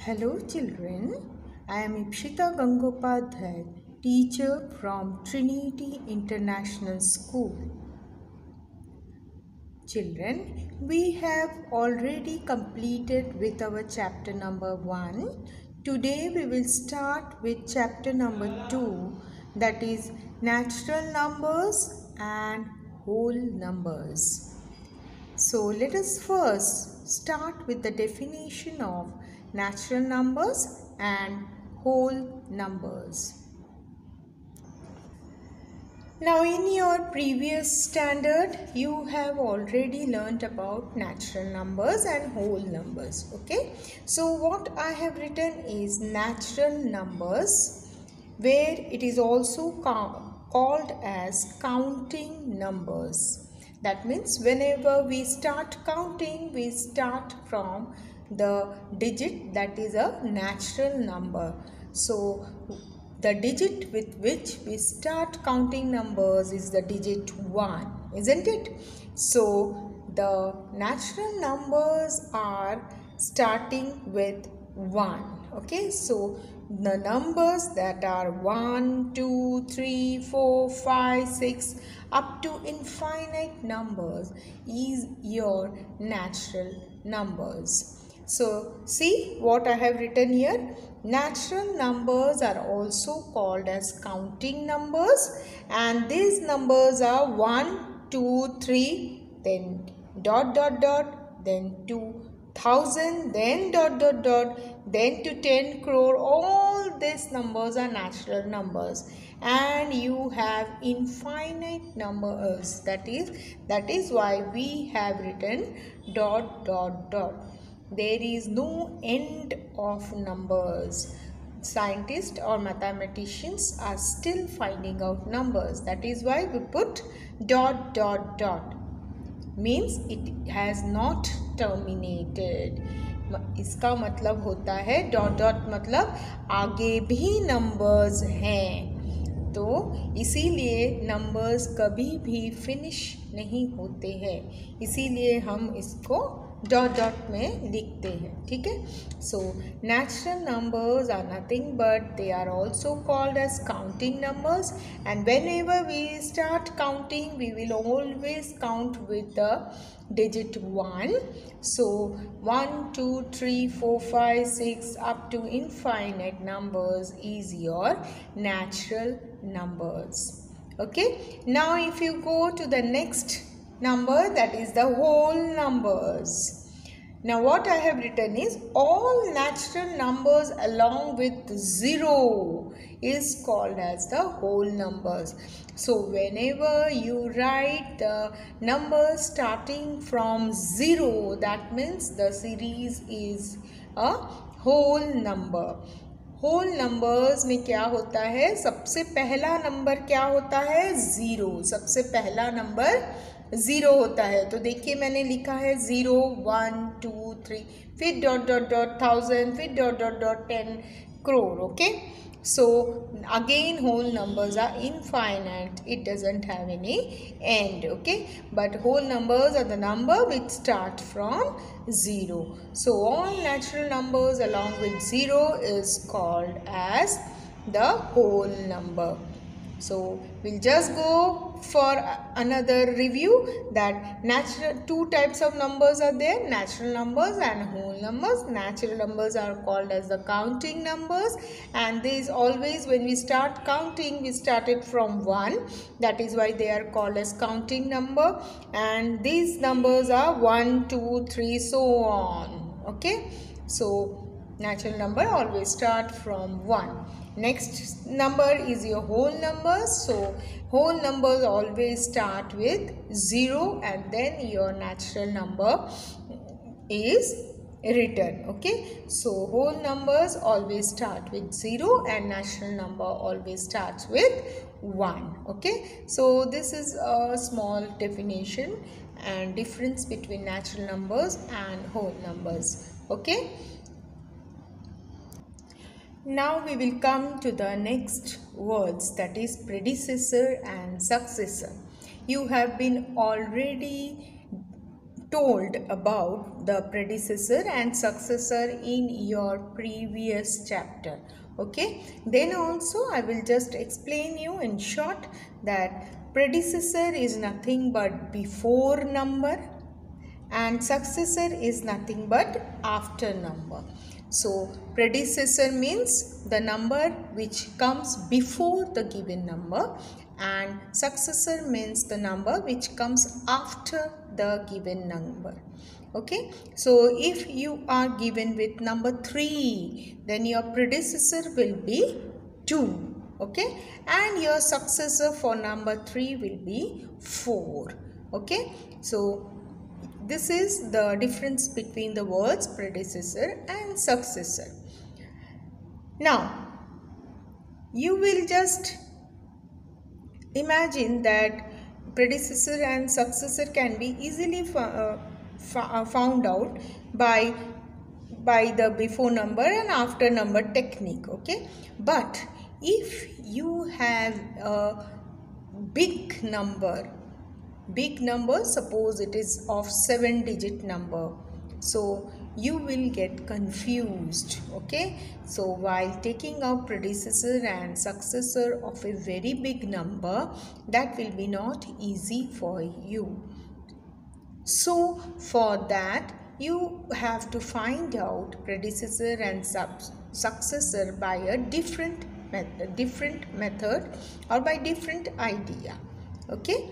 Hello children, I am Ipshita Gangopadhyay, teacher from Trinity International School. Children, we have already completed with our chapter number 1. Today we will start with chapter number 2, that is natural numbers and whole numbers. So let us first start with the definition of natural numbers and whole numbers. Now in your previous standard, you have already learnt about natural numbers and whole numbers. Okay. So what I have written is natural numbers, where it is also called as counting numbers. That means whenever we start counting, we start from the digit that is a natural number. So the digit with which we start counting numbers is the digit 1, isn't it? So the natural numbers are starting with 1. Okay, so the numbers that are 1, 2, 3, 4, 5, 6 up to infinite numbers is your natural numbers. So see what I have written here. Natural numbers are also called as counting numbers, and these numbers are 1, 2, 3, then dot dot dot, then 2,000, then dot dot dot, then to 10 crore. All these numbers are natural numbers, and you have infinite numbers. That is why we have written dot dot dot. There is no end of numbers. Scientists or mathematicians are still finding out numbers. That is why we put dot dot dot. Means it has not terminated. इसका मतलब होता है dot dot मतलब आगे भी numbers हैं, तो इसीलिए नंबर्स कभी भी फिनिश नहीं होते हैं, इसीलिए हम इसको डॉट डॉट में लिखते हैं. ठीक है. So natural numbers are nothing but they are also called as counting numbers, and whenever we start counting we will always count with the digit 1. So 1, 2, 3, 4, 5, 6 up to infinite numbers is your natural numbers. Okay. Now if you go to the next number, that is the whole numbers. Now what I have written is all natural numbers along with 0 is called as the whole numbers. So whenever you write the numbers starting from 0, that means the series is a whole number. Whole numbers में क्या होता है, सबसे पहला number क्या होता है, 0. सबसे पहला नंबर 0 होता है. तो देखिए मैंने लिखा है 0, 1, 2, 3, फिर डॉट डॉट डॉट 1000, फिर dot dot dot 10 crore. Okay. So again whole numbers are infinite, it doesn't have any end. Okay, but whole numbers are the number which start from 0. So all natural numbers along with 0 is called as the whole number. So we'll just go for another review that two types of numbers are there, natural numbers and whole numbers. Natural numbers are called as the counting numbers, and these always when we start counting we started from 1, that is why they are called as counting number, and these numbers are 1, 2, 3 so on. Okay, so natural number always start from 1. Next number is your whole numbers. So whole numbers always start with 0 and then your natural number is written. Okay, so whole numbers always start with 0 and natural number always starts with 1. Okay, so this is a small definition and difference between natural numbers and whole numbers. Okay. Now we will come to the next words, that is predecessor and successor. You have been already told about the predecessor and successor in your previous chapter. Okay, then also I will just explain you in short that predecessor is nothing but before number and successor is nothing but after number. So predecessor means the number which comes before the given number, and successor means the number which comes after the given number. Okay, so if you are given with number 3, then your predecessor will be 2. Okay, and your successor for number 3 will be 4. Okay, so this is the difference between the words predecessor and successor. Now, you will just imagine that predecessor and successor can be easily found out by the before number and after number technique. Okay, but if you have a big number, suppose it is of 7-digit number, so you will get confused. Okay, so while taking out predecessor and successor of a very big number, that will be not easy for you. So for that you have to find out predecessor and successor by a different method or by different idea. Okay,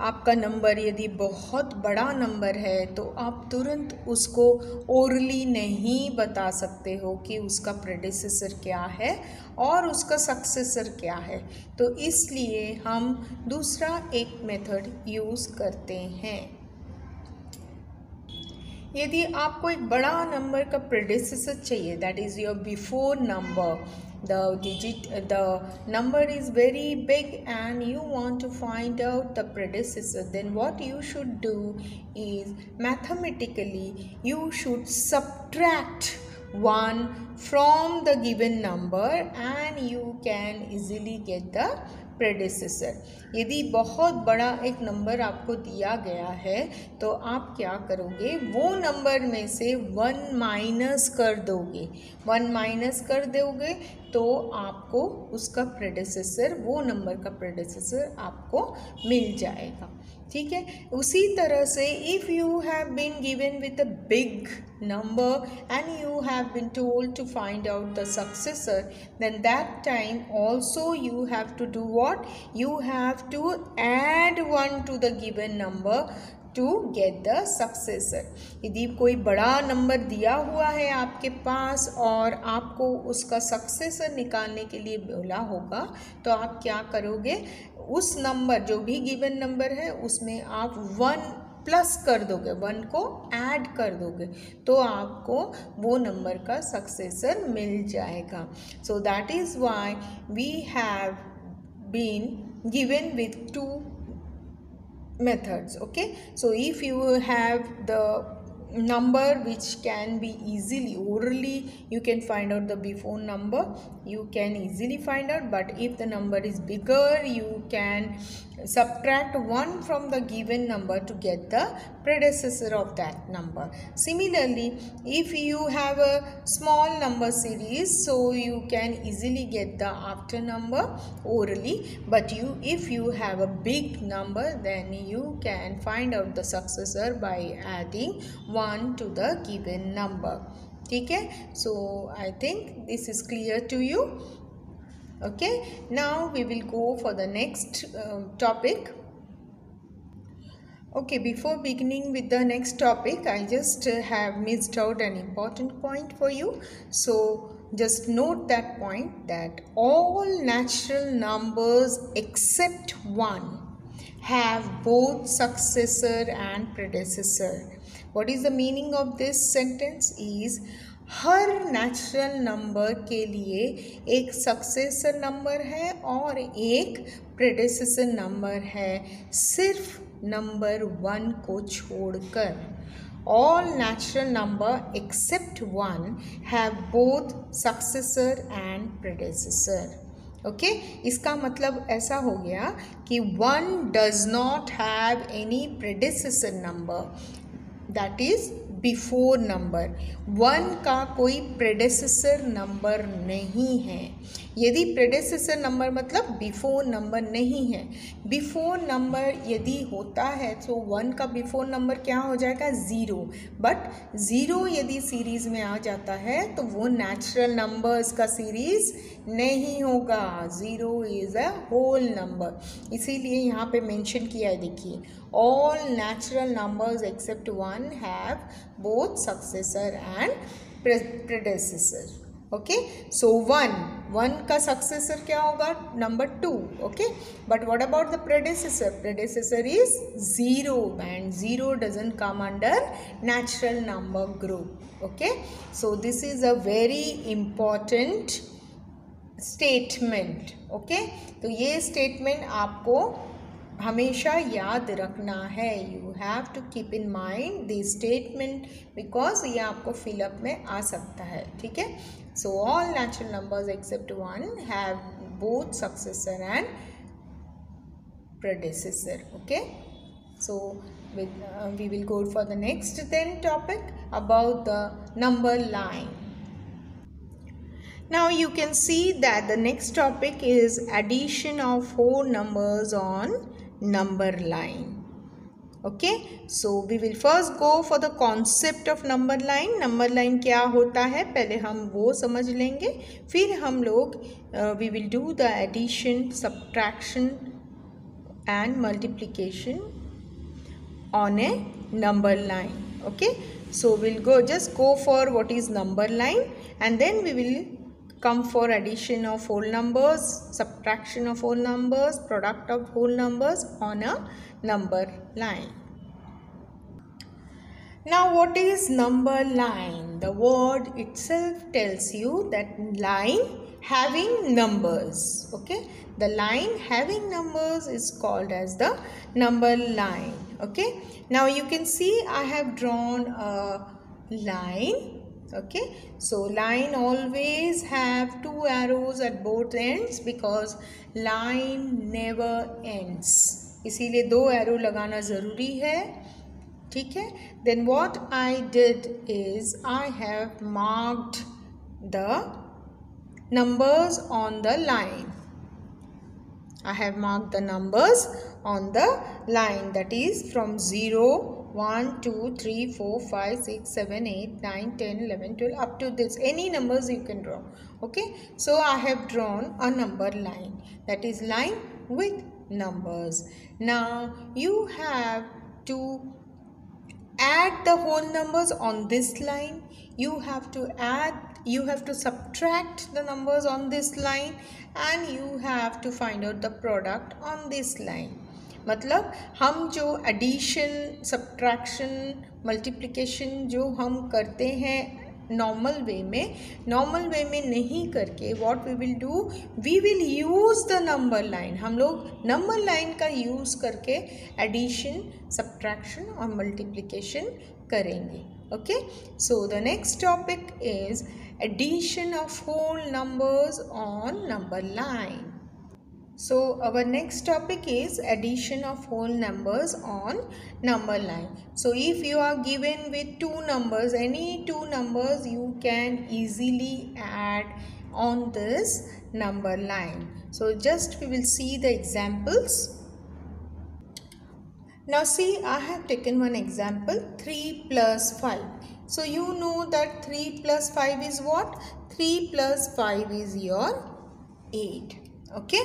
आपका number यदि बहुत बड़ा number है तो आप तुरंत उसको orally नहीं बता सकते हो कि उसका प्रेडिसेसर क्या है और उसका सक्सेसर क्या है, तो इसलिए हम दूसरा एक मेथड यूज़ करते हैं। यदि आपको एक बड़ा नंबर का प्रेडिसेसर चाहिए, that is your before number, the number is very big and you want to find out the predecessor, then what you should do is mathematically you should subtract 1 from the given number and you can easily get the predecessor. यदि बहुत बड़ा एक number आपको दिया गया है तो आप क्या करोगे, वो नंबर में से 1 माइनस कर दोगे, 1 माइनस कर दोगे तो आपको उसका प्रेडिसेसर, वो नंबर का प्रेडिसेसर आपको मिल जाएगा। ठीक है, उसी तरह से if you have been given with a big number and you have been told to find out the successor, then that time also you have to do what? You have to add 1 to the given number to get the successor। यदि कोई बड़ा number दिया हुआ है आपके पास और आपको उसका सक्सेसर निकालने के लिए बोला होगा तो आप क्या करोगे, उस नंबर जो भी गिवन नंबर है उसमें आप 1 प्लस कर दोगे, 1 को ऐड कर दोगे तो आपको वो नंबर का सक्सेसर मिल जाएगा। So that is why we have been given with 2 methods। Okay, so if you have the number which can be easily orally, you can find out the before number, you can easily find out, but if the number is bigger you can subtract 1 from the given number to get the predecessor of that number। Similarly, if you have a small number series, so you can easily get the after number orally, but if you have a big number then you can find out the successor by adding 1 to the given number। ठीक है, so I think this is clear to you। Okay, now we will go for the next topic। Okay, before beginning with the next topic, I just have missed out an important point for you, so just note that point, that all natural numbers except 1 have both successor and predecessor। What is the meaning of this sentence is, her natural number के लिए एक successor number है और एक प्रेडेसेसर number है, सिर्फ number 1 को छोड़कर। All natural number except 1 have both successor and predecessor। Okay इसका मतलब ऐसा हो गया कि 1 does not have any predecessor number, that is before number. 1 का कोई प्रेडिसेसर नंबर नहीं है। यदि प्रेडिसेसर नंबर मतलब बिफोर नंबर नहीं है, बिफोर नंबर यदि होता है तो 1 का बिफोर नंबर क्या हो जाएगा 0, बट 0 यदि सीरीज में आ जाता है तो वो नेचुरल नंबर्स का सीरीज नहीं होगा। 0 इज अ होल नंबर, इसीलिए यहाँ पे मेंशन किया है, देखिए all natural numbers except 1 have both successor and predecessor। Okay so 1 का सक्सेसर क्या होगा number 2। Okay but what about the predecessor? Predecessor is 0 and 0 doesn't come under natural number group. Okay so this is a very important statement. ओके तो ये statement आपको हमेशा याद रखना है। You have to keep in mind this statement because ये आपको फिलअप में आ सकता है। ठीक है so all natural numbers accept 1 have both successor and प्रेडेसेसर। Okay so we will go for the next then topic about the number line. Now you can see that the next topic is addition of whole numbers on number line. Okay so we will first go for the concept of number line. Number line क्या होता है पहले हम वो समझ लेंगे, फिर हम लोग we will do the addition, subtraction and multiplication on a number line. Okay so we'll go for what is number line and then we will come for addition of whole numbers, subtraction of whole numbers, product of whole numbers on a number line. Now what is number line? The word itself tells you that line having numbers. Okay the line having numbers is called as the number line. Okay now you can see I have drawn a line. Okay so line always have 2 arrows at both ends because line never ends, इसीलिए 2 arrow लगाना ज़रूरी है। ठीक है then what I did is I have marked the numbers on the line. I have marked the numbers on the line, that is from 0 1 2 3 4 5 6 7 8 9 10 11 12 up to this, any numbers you can draw. Okay so I have drawn a number line, that is line with numbers. Now you have to add the whole numbers on this line, you have to subtract the numbers on this line and you have to find out the product on this line. मतलब हम जो addition, subtraction, multiplication जो हम करते हैं normal way में नहीं करके what we will do, we will use the number line. हम लोग नंबर लाइन का यूज़ करके एडिशन, सब्ट्रैक्शन और मल्टीप्लिकेशन करेंगे। Okay so the next topic is addition of whole numbers on number line. So our next topic is addition of whole numbers on number line. So if you are given with 2 numbers, any 2 numbers you can easily add on this number line. So just we will see the examples. Now see, I have taken one example, 3 plus 5. So you know that 3 plus 5 is what? 3 plus 5 is your 8. Okay,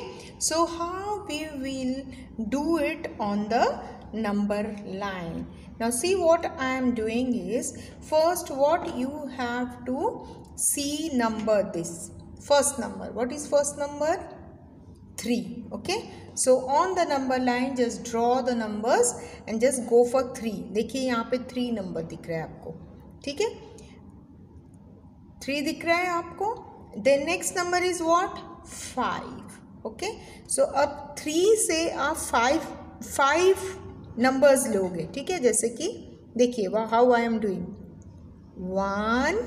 so how we will do it on the number line? Now see, what I am doing is, first what you have to see, number this first number. What is first number? 3. Okay, so on the number line just draw the numbers and just go for 3. देखिए यहाँ पे 3 number दिख रहा है आपको, ठीक है, 3 दिख रहा है आपको. Then next number is what? 5. Okay so अब 3 से आप 5 नंबर्स लोगे, ठीक है, जैसे कि देखिए वाह how I am doing, 1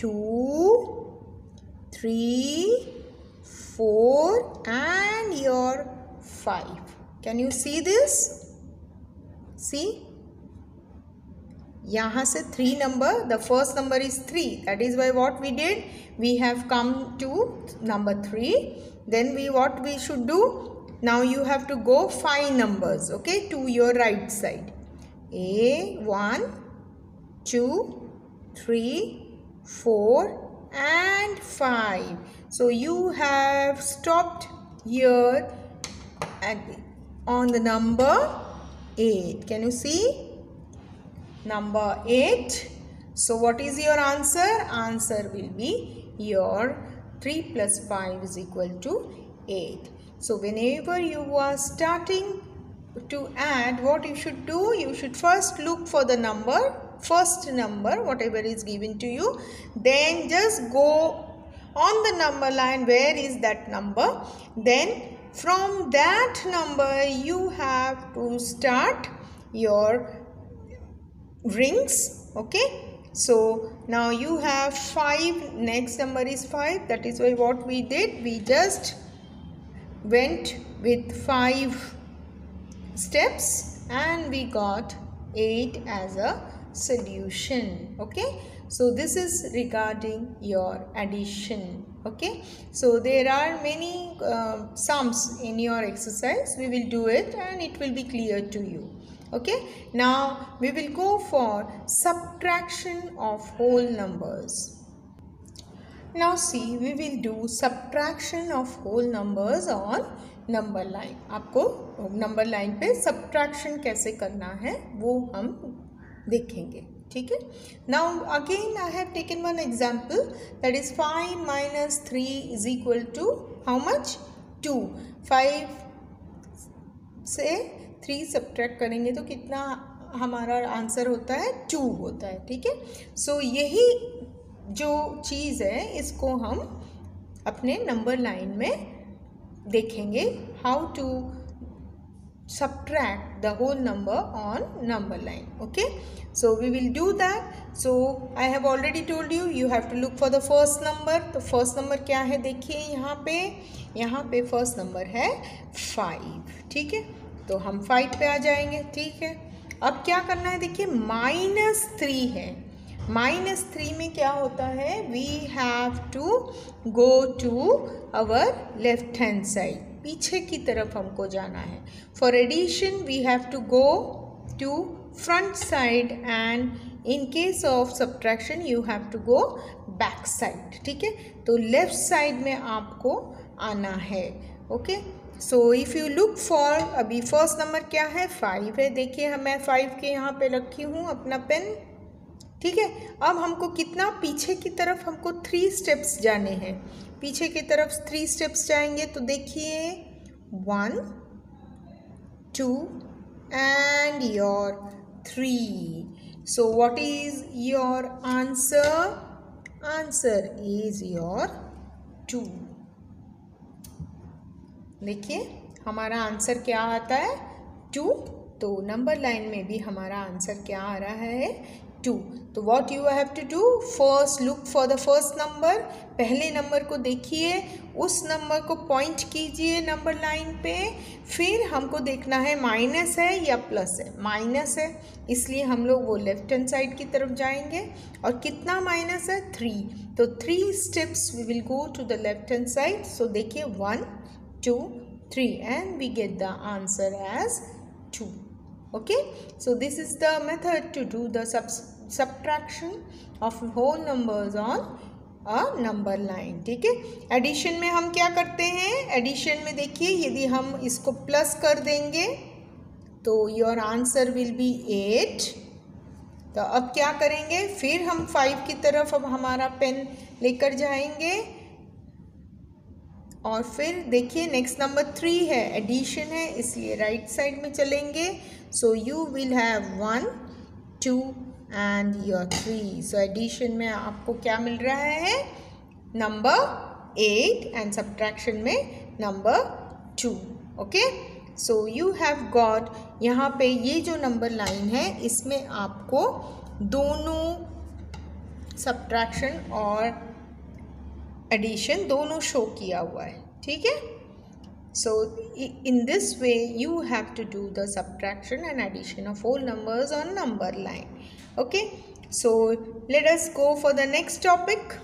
2 3 4 and your 5. Can you see this? See? यहाँ से 3 number, the first number is 3. That is why what we did, we have come to number 3. Then what we should do? Now you have to go 5 numbers, okay, to your right side. 1, 2, 3, 4 and 5. So you have stopped here on the number 8. Can you see? Number 8. So what is your answer? Answer will be your 3 plus 5 is equal to 8. So whenever you are starting to add, what you should do? You should first look for the number, first number, whatever is given to you. Then just go on the number line, where is that number? Then from that number you have to start your rings, okay? So now you have 5, next number is 5. That is why what we did, we just went with 5 steps and we got 8 as a solution, okay? So this is regarding your addition, okay? So there are many sums in your exercise. We will do it and it will be clear to you. Okay, now we will go for subtraction of whole numbers. Now see, we will do subtraction of whole numbers on number line. आपको number line पे subtraction कैसे करना है वो हम देखेंगे, ठीक है? Now again I have taken one example, that is 5 minus 3 is equal to how much? 2. 5 से 3 सब्ट्रैक्ट करेंगे तो कितना हमारा आंसर होता है? 2 होता है, ठीक है? सो यही जो चीज़ है इसको हम अपने नंबर लाइन में देखेंगे, how to subtract the whole number on number line. Okay, so we will do that. So I have already told you, you have to look for the first number. तो first number क्या है? देखिए यहाँ पे first number है 5, ठीक है? तो हम 5 पे आ जाएंगे, ठीक है? अब क्या करना है? देखिए -3 है, -3 में क्या होता है? We have to go to our left hand side, पीछे की तरफ हमको जाना है. For addition we have to go to front side and in case of subtraction you have to go back side, ठीक है? तो लेफ्ट साइड में आपको आना है. Okay, so if you look for, अभी फर्स्ट नंबर क्या है? 5 है. देखिए मैं 5 के यहाँ पे रखी हूँ अपना पेन, ठीक है? अब हमको कितना पीछे की तरफ, हमको 3 स्टेप्स जाने हैं. पीछे की तरफ 3 स्टेप्स जाएंगे तो देखिए 1, 2 and your 3. So what is your answer? Answer is your 2. देखिए हमारा आंसर क्या आता है? 2. तो नंबर लाइन में भी हमारा आंसर क्या आ रहा है? 2. तो what you have to do? First look for the first number. पहले नंबर को देखिए, उस नंबर को पॉइंट कीजिए नंबर लाइन पे. फिर हमको देखना है माइनस है या प्लस है. माइनस है इसलिए हम लोग वो लेफ्ट हैंड साइड की तरफ जाएंगे. और कितना माइनस है? 3. तो 3 steps we will go to the left hand side. So देखिए 1, 2, 3 and we get the answer as 2. Okay, so this is the method to do the subtraction of whole numbers on a number line. ठीक है? Addition में हम क्या करते हैं? Addition में देखिए यदि हम इसको प्लस कर देंगे तो योर आंसर विल बी 8. तो अब क्या करेंगे? फिर हम 5 की तरफ अब हमारा पेन लेकर जाएंगे और फिर देखिए नेक्स्ट नंबर 3 है, एडिशन है इसलिए राइट साइड में चलेंगे. So you will have 1, 2 and your 3. So addition में आपको क्या मिल रहा है? नंबर 8 एंड सब्ट्रैक्शन में number 2. Okay, so you have got, यहाँ पे ये जो नंबर लाइन है इसमें आपको दोनों सब्ट्रैक्शन और एडिशन दोनों शो किया हुआ है, ठीक है. So in this way you have to do the subtraction and addition of whole numbers on number line. Okay, so let us go for the next topic.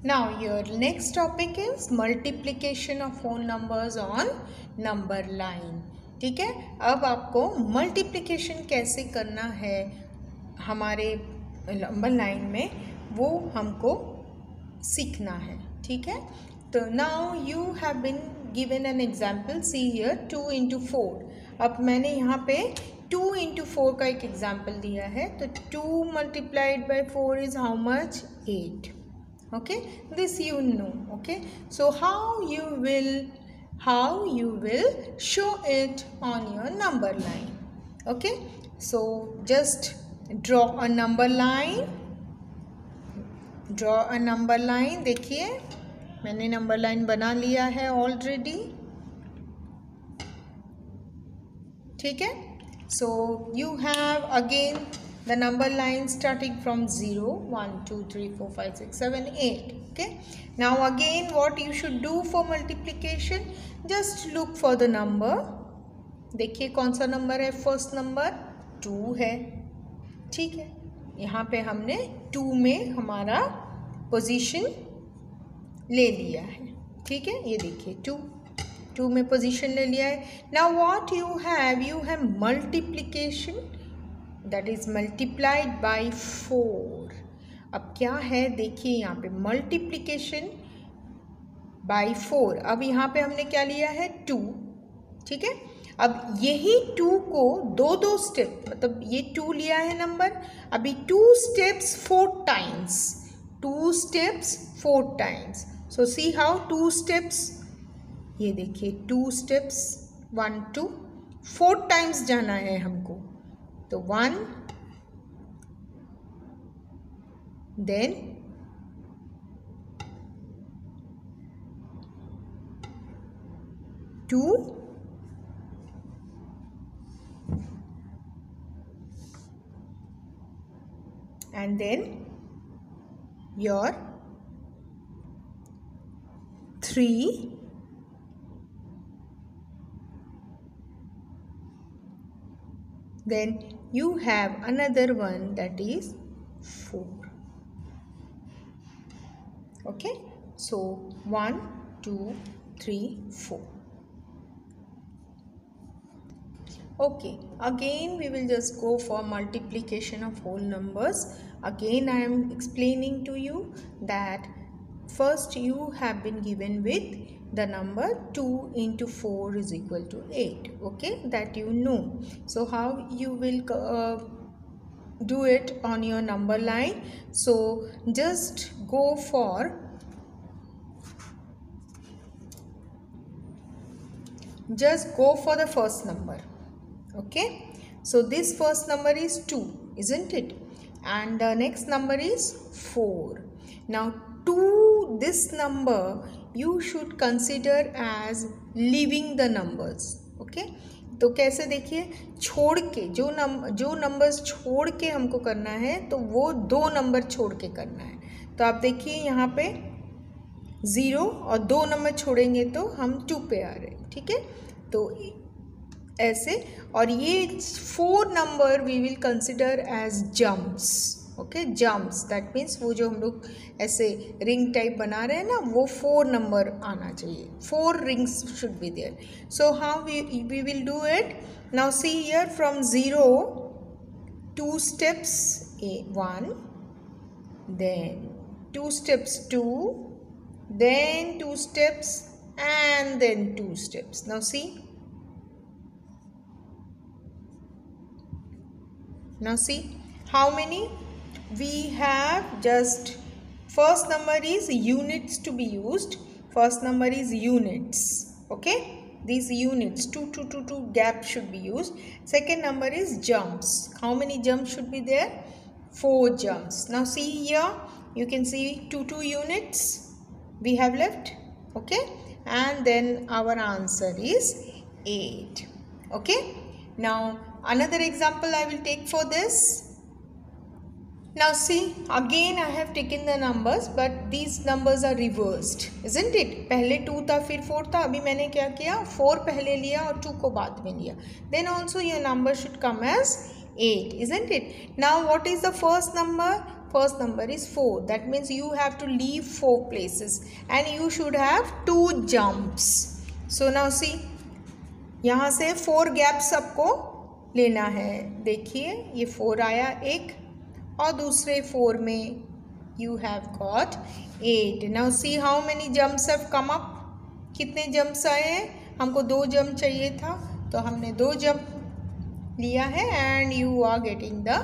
Now your next topic is multiplication of whole numbers on number line. ठीक है, अब आपको multiplication कैसे करना है हमारे number line में वो हमको सीखना है. ठीक है, तो now you have been given an example. See here 2 into 4. अब मैंने यहाँ पे 2 into 4 का एक एग्जाम्पल दिया है. तो 2 multiplied by 4 is how much? 8. Okay, this you know. Okay, so how you will show it on your number line. Okay, so just draw a number line. देखिए मैंने नंबर लाइन बना लिया है ऑलरेडी. ठीक है, सो you have again the number line starting from 0, 1, 2, 3, 4, 5, 6, 7, 8. Okay, now again what you should do for multiplication, just look for the number. देखिए कौन सा नंबर है. फर्स्ट नंबर 2 है. ठीक है, यहाँ पे हमने 2 में हमारा पोजीशन ले लिया है. ठीक है, ये देखिए 2 में पोजीशन ले लिया है. Now what you have multiplication, that is multiplied by 4. अब क्या है देखिए यहाँ पे मल्टीप्लिकेशन बाय 4. अब यहाँ पे हमने क्या लिया है 2. ठीक है, अब यही 2 को दो स्टेप, मतलब ये 2 लिया है नंबर, अभी 2 steps 4 times. 2 steps 4 times. So see how 2 steps, ये देखिए 2 स्टेप्स 1 2 4 टाइम्स जाना है हमको. तो 1, then 2, and then your 3, then you have another one that is 4. Okay, so 1 2 3 4. Okay, again we will just go for multiplication of whole numbers. Again I am explaining to you that first you have been given with the number 2 into 4 is equal to 8. Okay, that you know. So how you will do it on your number line? So just go for the first number. Okay, so this first number is 2, isn't it? And the next number is 4. Now to this number you should consider as leaving the numbers. Okay, तो कैसे देखिए, छोड़ के जो numbers छोड़ के हमको करना है तो वो 2 नंबर छोड़ के करना है. तो आप देखिए यहाँ पे 0 और 2 नंबर छोड़ेंगे तो हम 2 पे आ रहे हैं. ठीक है, तो ऐसे, और ये 4 number we will consider as jumps. Okay, jumps that means वो जो हम लोग ऐसे रिंग टाइप बना रहे हैं ना, वो 4 नंबर आना चाहिए. 4 rings should be there. So how we will do it. Now see here from 0 2 steps 1, then 2 steps 2, then 2 steps, and then 2 steps. Now see. Now see how many we have. Just first number is units to be used. First number is units. Okay, these units 2 2 2 2 gap should be used. Second number is jumps. How many jumps should be there? 4 jumps. Now see here, you can see 2 2 units we have left. Okay, and then our answer is 8. Okay, now another example I will take for this. Now see, again I have taken the numbers, but these numbers are reversed, isn't it? पहले 2 था, फिर 4 था. अभी मैंने क्या किया? 4 पहले लिया और 2 को बाद में लिया. Then also your number should come as 8, isn't it? Now what is the first number? First number is 4. That means you have to leave 4 places and you should have 2 jumps. So now see, यहाँ से 4 gaps आपको लेना है. देखिए ये 4 आया एक और दूसरे 4 में you have got 8. Now see how many jumps have come up. कितने jumps आए हैं? हमको 2 jump चाहिए था तो हमने 2 jump लिया है and you are getting the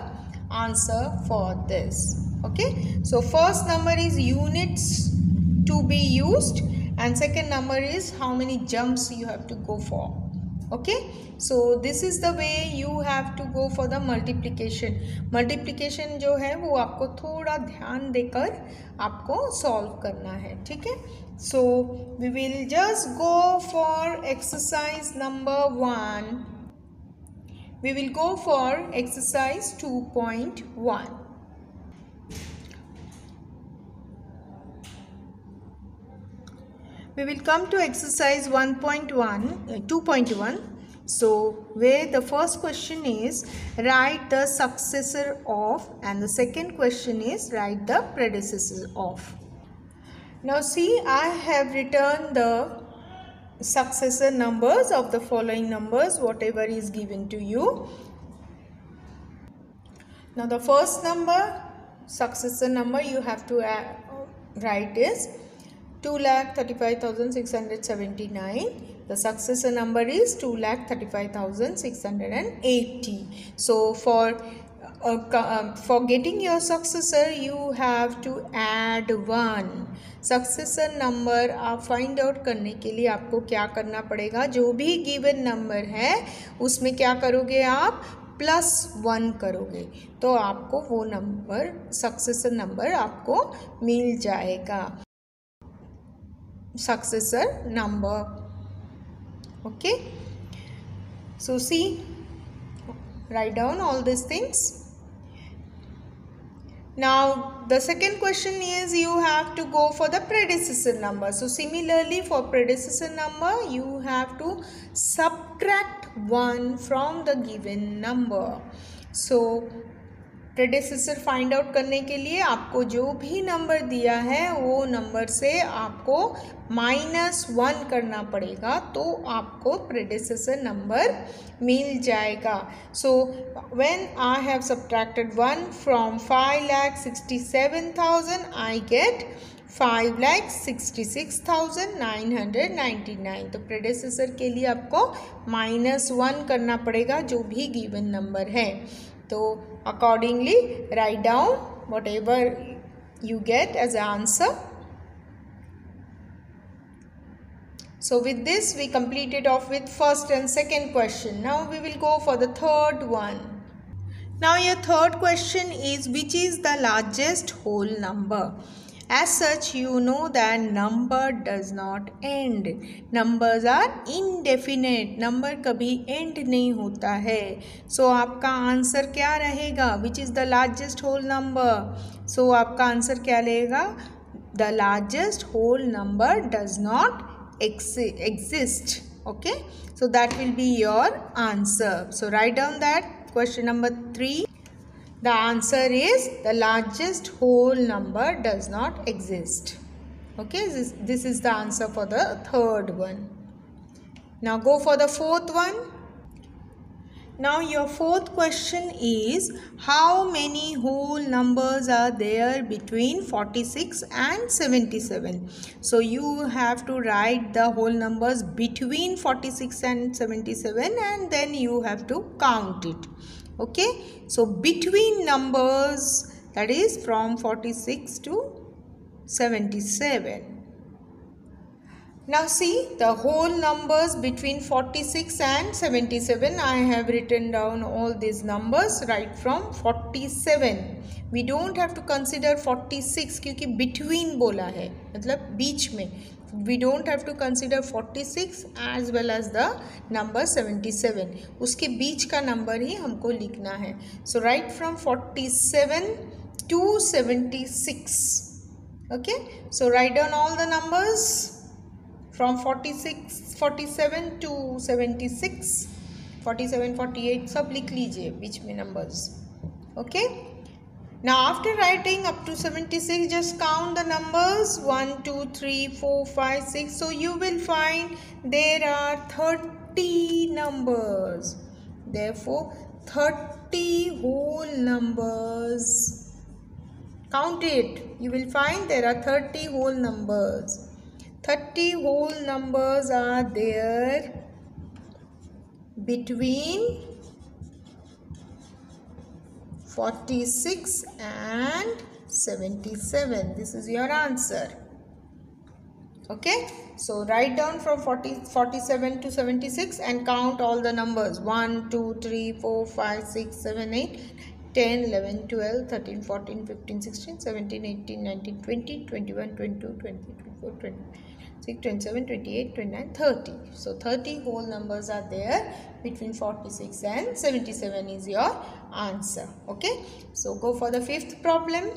answer for this. Okay, so first number is units to be used and second number is how many jumps you have to go for. Okay, so this is the way you have to go for the multiplication. Multiplication जो है वो आपको थोड़ा ध्यान देकर आपको solve करना है. ठीक है, so we will just go for exercise number 1. We will go for exercise 2.1. We will come to exercise 2.1. So where the first question is write the successor of and the second question is write the predecessor of. Now see, I have written the successor numbers of the following numbers, whatever is given to you. Now the first number, successor number you have to write is 2,35,679. The successor number is 2,35,680. So for getting your successor you have to add 1. Successor number आप find out करने के लिए आपको क्या करना पड़ेगा? जो भी given number है उसमें क्या करोगे आप? +1 करोगे तो आपको वो नंबर successor number आपको मिल जाएगा. Successor number. Okay, so see, write down all these things. Now the second question is you have to go for the predecessor number. So similarly for predecessor number you have to subtract 1 from the given number. So predecessor find out करने के लिए आपको जो भी number दिया है वो number से आपको -1 करना पड़ेगा तो आपको प्रेडिसेसर नंबर मिल जाएगा. So when I have subtracted 1 from 5,67,000 I get 5,66,999. तो प्रेडिसेसर के लिए आपको -1 करना पड़ेगा जो भी गिवन नंबर है. तो accordingly write down whatever you get as an answer. So with this we completed off with first and second question. Now we will go for the third one. Now your third question is which is the largest whole number? As such you know that number does not end. Numbers are indefinite. Number कभी end नहीं होता है. So आपका answer क्या रहेगा? Which is the largest whole number? So आपका answer क्या रहेगा? The largest whole number does not exist. Okay, so that will be your answer. So write down that question number 3. The answer is the largest whole number does not exist. Okay, this is the answer for the third one. Now go for the fourth one. Now your fourth question is how many whole numbers are there between 46 and 77? So you have to write the whole numbers between 46 and 77 and then you have to count it. Okay, so between numbers, that is from 46 to 77. Now see the whole numbers between 46 and 77. I have written down all these numbers right from 47. We don't have to consider 46 क्योंकि between बोला है, मतलब बीच में. We don't have to consider 46 as well as the number 77. उसके बीच का number ही हमको लिखना है. So right from 47 276. Okay, so write down all the numbers from 47 to 76. 47, 48 सब लिख लीजिए बीच में numbers. Okay, now after writing up to 76, just count the numbers 1, 2, 3, 4, 5, 6. So you will find there are 30 numbers. Therefore 30 whole numbers. Count it. You will find there are 30 whole numbers. 30 whole numbers are there between 46 and 77. This is your answer. Okay, so write down from 47 to 76 and count all the numbers 1, 2, 3, 4, 5, 6, 7, 8, 10, 11, 12, 13, 14, 15, 16, 17, 18, 19, 20, 21, 22, 23, 24, 26, 27, 28, 29, 30. So 30 whole numbers are there between 46 and 77 is your answer. Okay, so go for the fifth problem.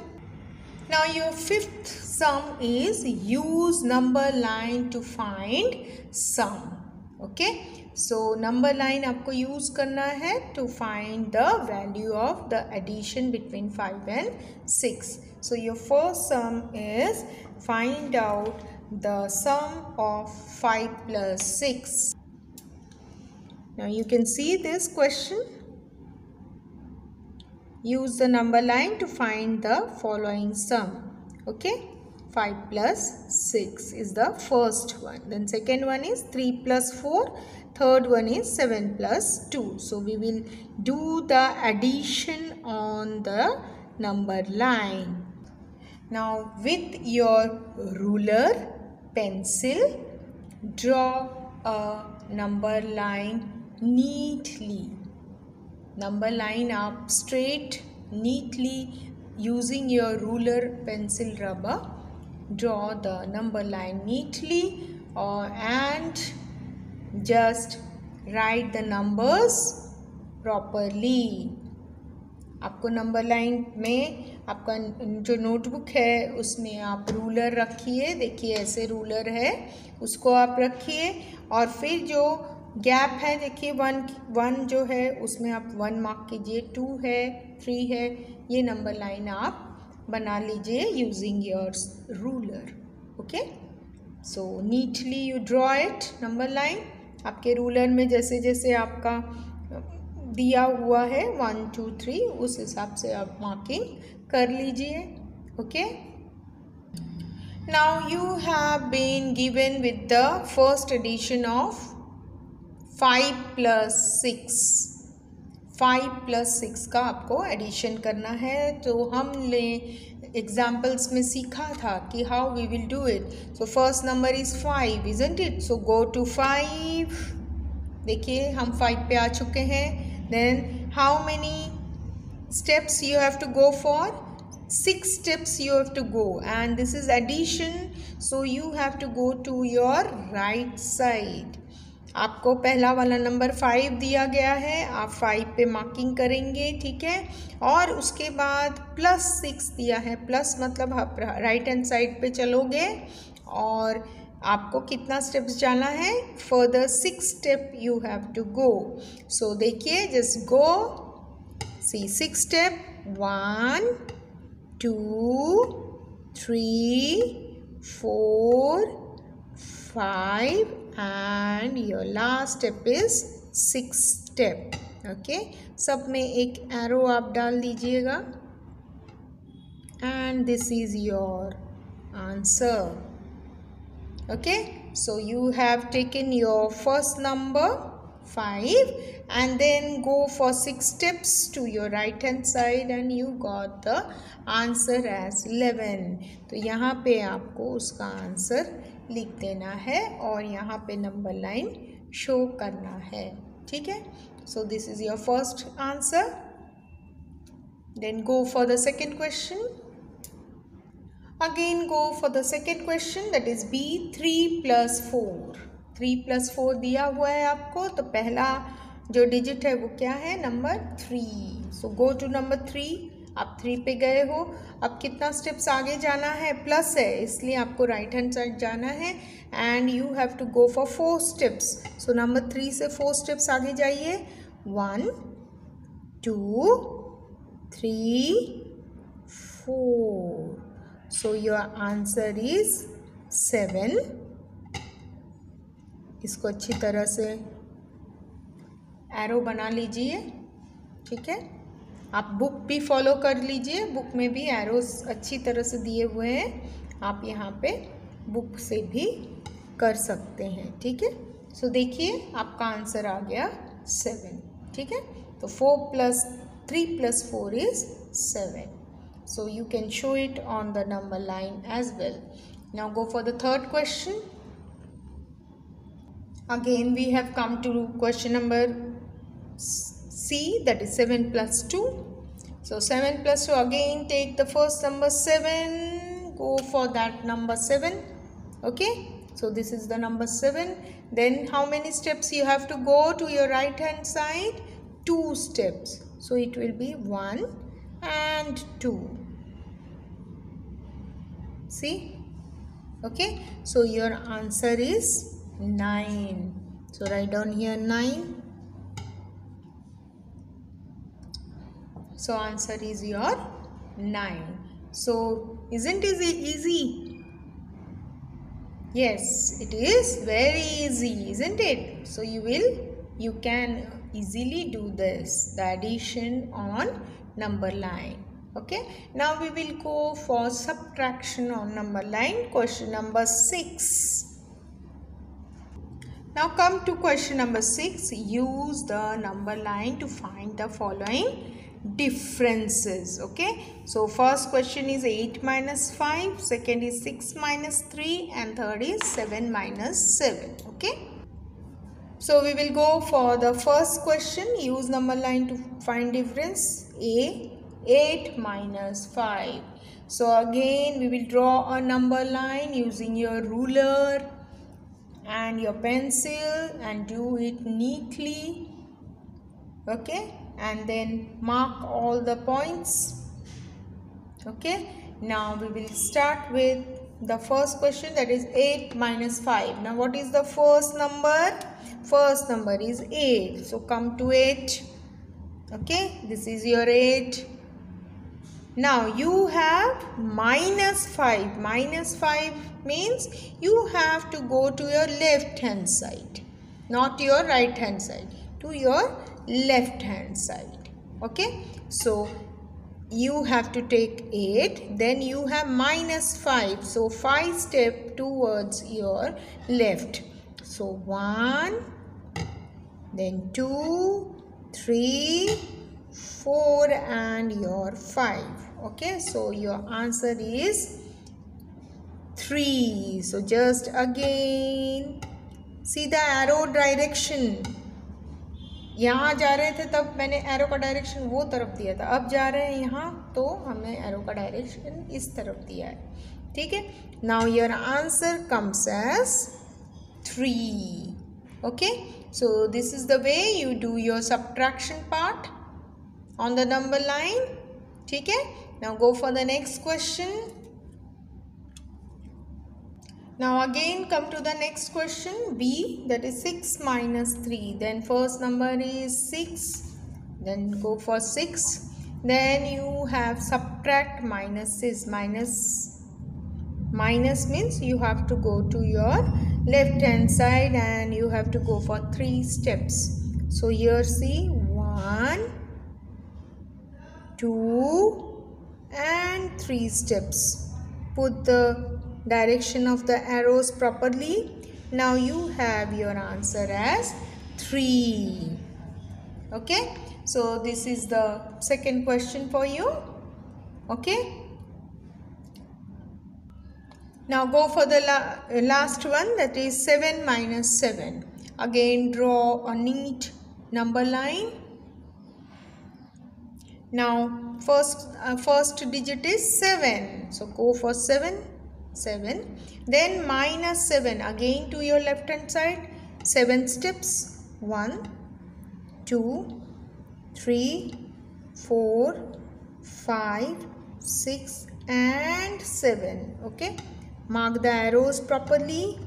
Now your fifth sum is use number line to find sum. Okay, so number line आपको use करना है to find the value of the addition between 5 and 6. So your first sum is find out the sum of 5 plus 6. Now you can see this question. Use the number line to find the following sum. Okay, 5 plus 6 is the first one. Then second one is 3 plus 4. Third one is 7 plus 2. So we will do the addition on the number line. Now with your ruler, pencil, draw a number line neatly. Number line up straight, neatly using your ruler, pencil, rubber. Draw the number line neatly and just write the numbers properly. आपको number line में आपका जो notebook है उसमें आप ruler रखिए. देखिए ऐसे रूलर है, उसको आप रखिए और फिर जो गैप है देखिए वन जो है उसमें आप 1 मार्क कीजिए. 2 है, 3 है, ये नंबर लाइन आप बना लीजिए using your ruler. Okay, so neatly you draw it number line. आपके रूलर में जैसे जैसे आपका दिया हुआ है 1, 2, 3 उस हिसाब से आप मार्किंग कर लीजिए. Okay, now you have been given with the first addition of 5 plus 6. 5 plus 6 का आपको एडिशन करना है. तो हमने एग्जाम्पल्स में सीखा था कि how we will do it. So first number is 5, isn't it? So go to 5. देखिए हम 5 पे आ चुके हैं. Then how many steps you have to go for? 6 steps you have to go, and this is addition, so you have to go to your right side. आपको पहला वाला number 5 दिया गया है, आप 5 पे मार्किंग करेंगे. ठीक है, और उसके बाद प्लस 6 दिया है. प्लस मतलब आप राइट हैंड साइड पे चलोगे और आपको कितना स्टेप्स जाना है? Further 6 step you have to go. So देखिए, just go, see 6 step, 1, 2, 3, 4, 5 and your last step is 6 step. Okay, सब में एक एरो आप डाल दीजिएगा and this is your answer. Okay, so you have taken your first number 5 and then go for 6 steps to your right hand side and you got the answer as 11. तो यहाँ पे आपको उसका आंसर लिख देना है और यहाँ पे नंबर लाइन शो करना है. ठीक है, so this is your first answer. Then go for the second question. Again go for the second question, that is B 3 plus 4. 3 plus 4 दिया हुआ है आपको, तो पहला जो डिजिट है वो क्या है? Number 3. So go to number 3. आप 3 पे गए हो। अब कितना स्टेप्स आगे जाना है, प्लस है, इसलिए आपको राइट हैंड साइड जाना है and you have to go for 4 steps. So number 3 से 4 स्टेप्स आगे जाइए। 1 2 3 4। So your answer is 7। इसको अच्छी तरह से एरो बना लीजिए, ठीक है। आप बुक भी फॉलो कर लीजिए, बुक में भी एरोस अच्छी तरह से दिए हुए हैं, आप यहाँ पे बुक से भी कर सकते हैं, ठीक है। सो देखिए आपका आंसर आ गया 7, ठीक है। तो 4 + 3 + 4 is 7. So you can show it on the number line as well. Now go for the third question. Again we have come to question number C, that is 7 + 2. So 7 + 2, again take the first number 7, go for that number 7, okay. So this is the number 7. Then how many steps you have to go to your right hand side? 2 steps. So it will be 1 and 2. See, okay. So your answer is 9. So write down here 9. So answer is your 9. So isn't it easy? Yes, it is very easy, isn't it? So you can easily do this, the addition on number line. Okay, now we will go for subtraction on number line, question number 6. Now come to question number 6. Use the number line to find the following differences. Okay, so first question is 8 - 5, second is 6 - 3, and third is 7 - 7. Okay, so we will go for the first question. Use number line to find difference. A, 8 - 5. So again we will draw a number line using your ruler and your pencil and do it neatly, okay, and then mark all the points. Okay, now we will start with the first question, that is 8 - 5. Now what is the first number? First number is 8, so come to 8. Okay, this is your 8. Now you have -5. -5 means you have to go to your left hand side, not your right hand side, to your left hand side. Okay, so you have to take 8, then you have -5, so 5 step towards your left. So 1, then 2, 3, 4 and your 5. Okay, so your answer is 3. So just again see the arrow direction. यहाँ जा रहे थे तब मैंने arrow का direction वो तरफ दिया था, अब जा रहे हैं यहाँ तो हमने एरो का डायरेक्शन इस तरफ दिया है, ठीक है। Now your answer comes as 3. Okay, so this is the way you do your subtraction part on the number line, ठीक है। Now go for the next question. Now again come to the next question, B, that is 6 - 3. Then first number is 6, then go for 6, then you have subtract minuses. Minus means you have to go to your left hand side and you have to go for 3 steps. So here see 1, 2 and 3 steps. Put the direction of the arrows properly. Now you have your answer as 3. Okay, so this is the second question for you. Okay, now go for the last one, that is 7 - 7. Again draw a neat number line. Now first digit is 7, so go for 7, then -7, again to your left hand side, 7 steps, 1, 2, 3, 4, 5, 6 and 7. Okay, mark the arrows properly.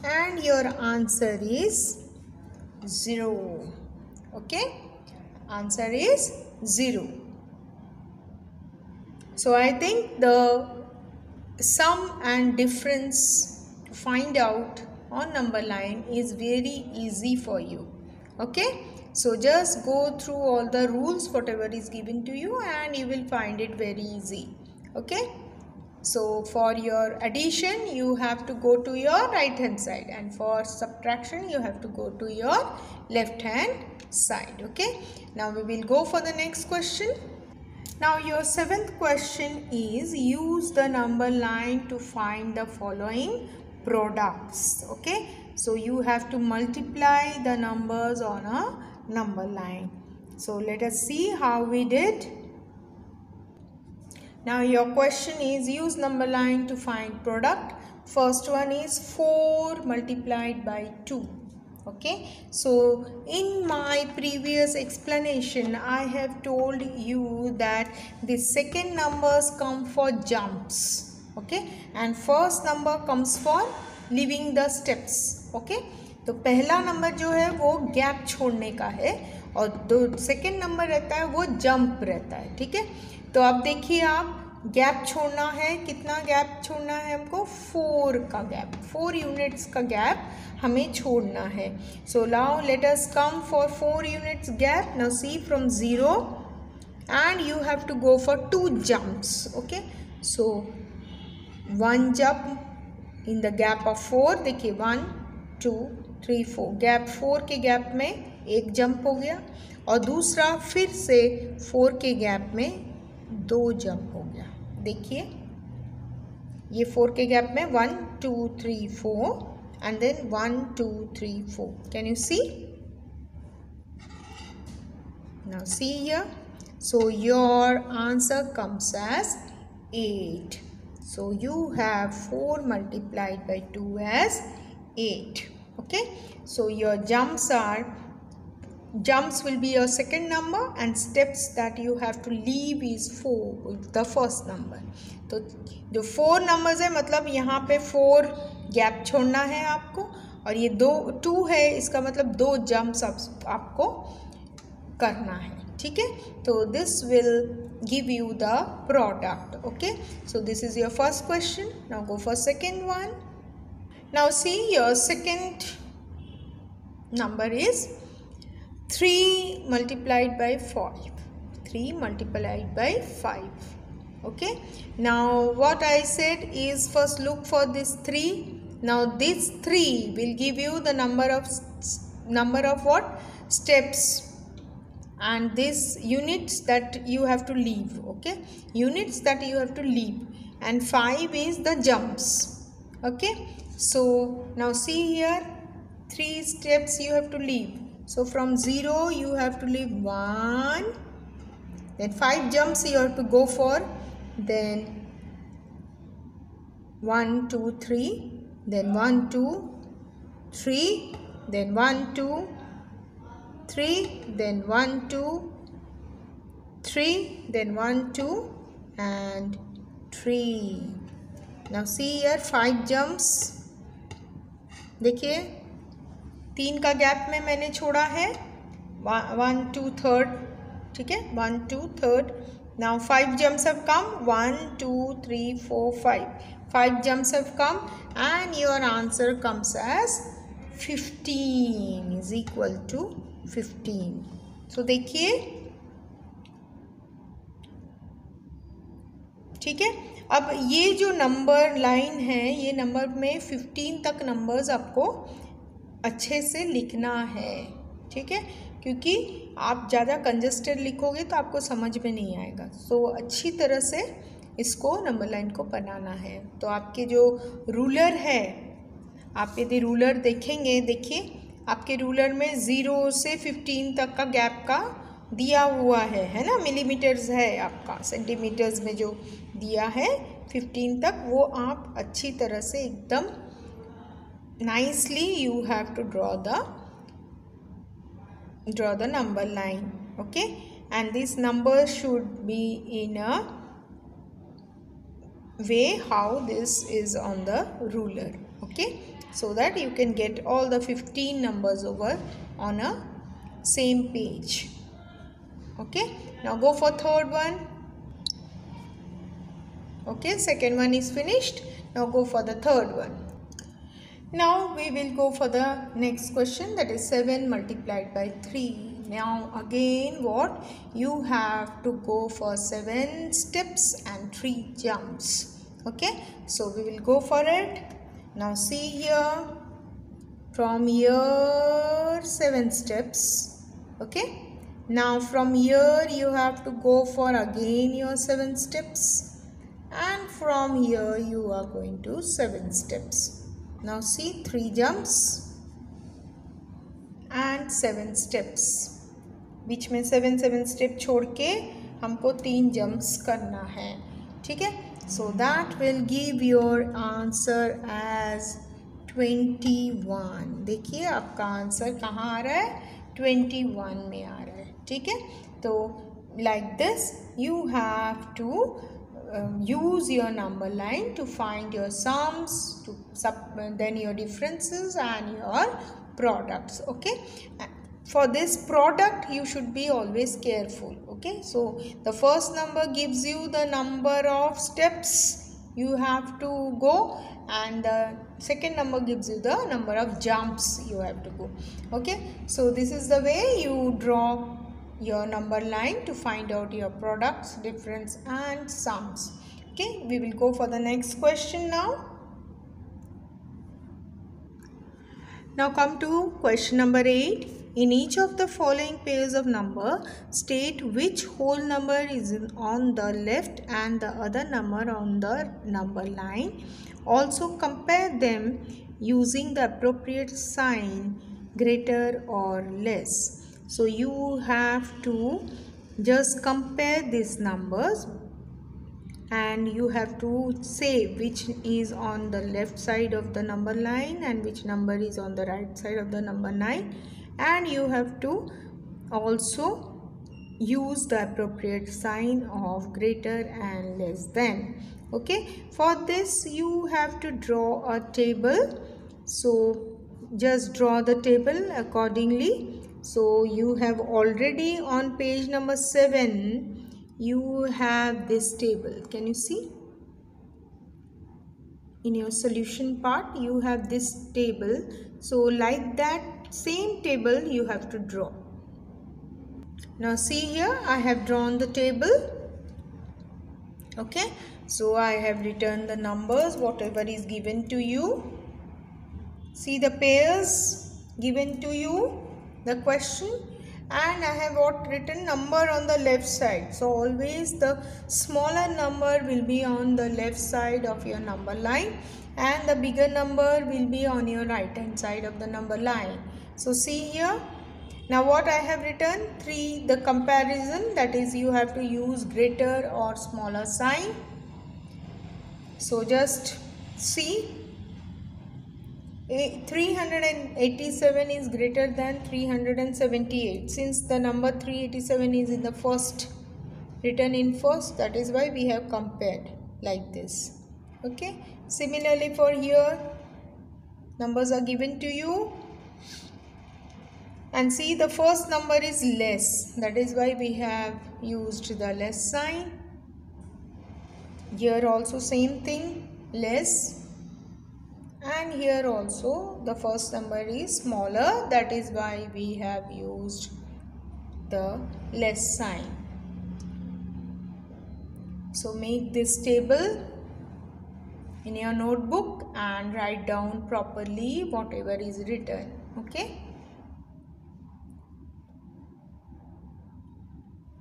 And your answer is 0. Okay, answer is 0. So I think the sum and difference to find out on number line is very easy for you. Okay, so just go through all the rules whatever is given to you and you will find it very easy. Okay, so for your addition you have to go to your right hand side, and for subtraction you have to go to your left hand side. Okay, now we will go for the next question. Now your seventh question is use the number line to find the following products. Okay, so you have to multiply the numbers on a number line. So let us see how we did. Now your question is use number line to find product. First one is 4 multiplied by 2. Okay, so in my previous explanation I have told you that the second numbers come for jumps. Okay, and first number comes for leaving the steps. Okay, तो पहला number जो है वो gap छोड़ने का है और दो सेकेंड नंबर रहता है वो जंप रहता है. ठीक है, तो अब देखिए आप गैप छोड़ना है. कितना गैप छोड़ना है हमको? 4 का गैप, 4 यूनिट्स का गैप हमें छोड़ना है. So now let us come for 4 units gap. Now see from 0 and you have to go for 2 jumps. Okay, so 1 jump in the gap of 4. देखिए 1 2 3 4 गैप, 4 के गैप में एक जंप हो गया और दूसरा फिर से 4 के गैप में 2 जंप हो गया. देखिए ये 4 के गैप में 1 2 3 4 and then 1 2 3 4. Can you see? Now see here. So your answer comes as 8. So you have 4 multiplied by 2 as 8. Okay, so your jumps will be your second number and steps that you have to leave is 4, the first number. तो जो 4 numbers है मतलब यहाँ पे 4 gap छोड़ना है आपको और ये 2 है, इसका मतलब 2 जंप्स आपको करना है. ठीक है, तो this will give you the product. Okay, so this is your first question. Now go for second one. Now see your second number is 3 multiplied by 5. 3 multiplied by 5. Okay, now what I said is first look for this 3. Now this 3 will give you the number of what? Steps, and this units that you have to leave. Okay, units that you have to leave, and 5 is the jumps. Okay, so now see here 3 steps you have to leave. So from 0 you have to leave 1, then 5 jumps you have to go for, then 1 2 3, then 1 2 3, then 1 2 3, then 1 2 3, then 1 2 and 3. Now see here 5 jumps. देखिए 3 का gap में मैंने छोड़ा है 1 2 3. ठीक है, 1 2 3. Now 5 jumps have come. 1 2 3 4 5. 5 jumps have come and your answer comes as 15 is equal to 15. So देखिए, ठीक है. अब ये जो नंबर लाइन है ये नंबर में 15 तक नंबर्स आपको अच्छे से लिखना है. ठीक है, क्योंकि आप ज़्यादा कंजस्टेड लिखोगे तो आपको समझ में नहीं आएगा. सो अच्छी तरह से इसको नंबर लाइन को बनाना है. तो आपके जो रूलर है, आप यदि रूलर देखेंगे, देखिए आपके रूलर में 0 से 15 तक का गैप का दिया हुआ है ना. मिलीमीटर्स है आपका, सेंटीमीटर्स में जो दिया है 15 तक, वो आप अच्छी तरह से एकदम nicely you have to draw the draw the number line. Okay, and this number should be in a way how this is on the ruler. Okay, so that you can get all the 15 numbers over on a same page. Okay, now go for third one. Okay, second one is finished. Now go for the third one. Now we will go for the next question, that is 7 multiplied by 3. Now again what? You have to go for 7 steps and 3 jumps. Okay, so we will go for it. Now see here, from here 7 steps. Okay, now from here you have to go for again your 7 steps, and from here you are going to 7 steps. Now see, 3 jumps and 7 steps. बीच में 7 step छोड़ के हमको 3 jumps करना है. ठीक है, so that will give your answer as 21. देखिए आपका आंसर कहाँ आ रहा है? 21 में आ रहा है. ठीक है, तो like this you have to use your number line to find your sums, then your differences and your products. Okay, for this product you should be always careful. Okay, so the first number gives you the number of steps you have to go, and the second number gives you the number of jumps you have to go. Okay, so this is the way you draw your number line to find out your products, difference and sums. Okay, we will go for the next question now. Now come to question number 8. In each of the following pairs of number, state which whole number is on the left and the other number on the number line. Also compare them using the appropriate sign, greater or less. So you have to just compare these numbers and you have to say which is on the left side of the number line and which number is on the right side of the number line, and you have to also use the appropriate sign of greater and less than. Okay, for this you have to draw a table, so just draw the table accordingly. So you have already on page number 7 you have this table. Can you see? In your solution part you have this table. So like that same table you have to draw. Now see here, I have drawn the table. Okay, so I have written the numbers whatever is given to you. See the pairs given to you, the question, and I have written number on the left side. So always the smaller number will be on the left side of your number line and the bigger number will be on your right hand side of the number line. So see here, now what I have written, 3, the comparison, that is you have to use greater or smaller sign. So just see, 387 is greater than 378. Since the number 387 is in the first, written in first, that is why we have compared like this. Okay, similarly for here, numbers are given to you and see the first number is less, that is why we have used the less sign. Here also same thing, less. And here also the first number is smaller, that is why we have used the less sign. So make this table in your notebook and write down properly whatever is written. Okay,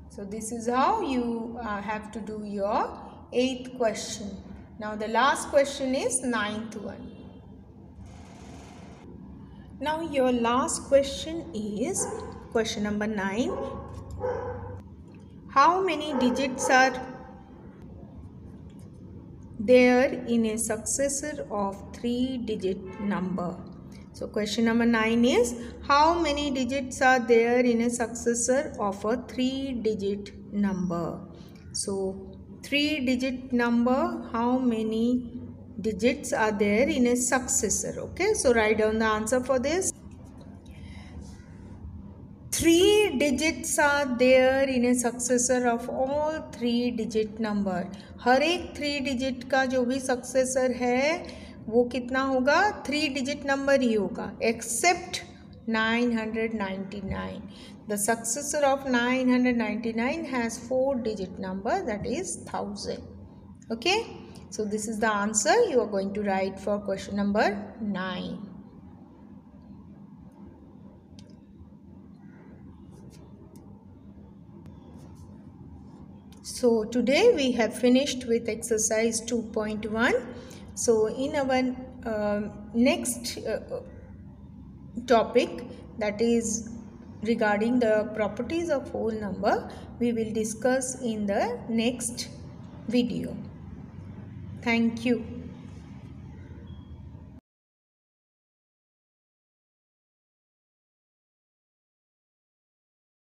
so this is how you have to do your 8th question. Now the last question is 9th one. Now your last question is question number 9. How many digits are there in a successor of 3-digit number? So question number 9 is, how many digits are there in a successor of a 3-digit number? So 3-digit number, how many digits are there in a successor? Okay, so write down the answer for this. 3 digits are there in a successor of all 3-digit number. हर एक 3 digit का जो भी successor है वो कितना होगा? 3 digit number ही होगा, except 999. The successor of 999 has 4-digit number, that is 1000. Okay, so this is the answer you are going to write for question number 9. So today we have finished with exercise 2.1. So in our next topic, that is regarding the properties of whole number, we will discuss in the next video. Thank you.